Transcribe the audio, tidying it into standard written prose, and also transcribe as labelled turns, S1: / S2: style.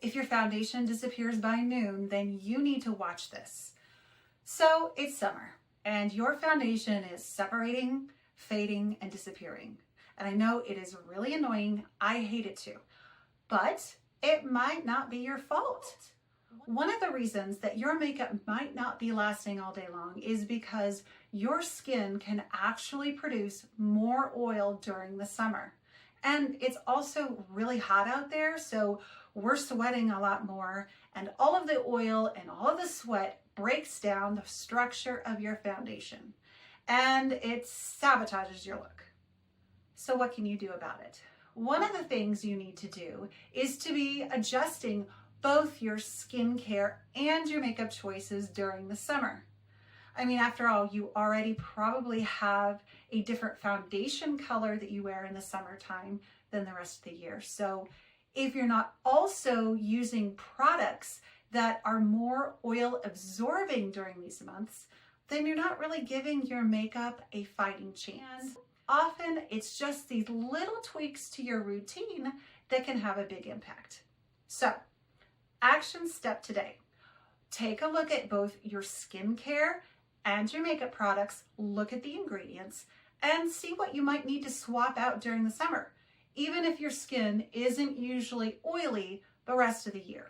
S1: If your foundation disappears by noon, then you need to watch this. So it's summer and your foundation is separating, fading, and disappearing. And I know it is really annoying. I hate it too, but it might not be your fault. One of the reasons that your makeup might not be lasting all day long is because your skin can actually produce more oil during the summer. And it's also really hot out there, so we're sweating a lot more, and all of the oil and all of the sweat breaks down the structure of your foundation, and it sabotages your look. So what can you do about it? One of the things you need to do is to be adjusting both your skincare and your makeup choices during the summer. I mean, after all, you already probably have a different foundation color that you wear in the summertime than the rest of the year. So if you're not also using products that are more oil absorbing during these months, then you're not really giving your makeup a fighting chance. Often it's just these little tweaks to your routine that can have a big impact. So, action step today. Take a look at both your skincare and your makeup products, look at the ingredients, and see what you might need to swap out during the summer, even if your skin isn't usually oily the rest of the year.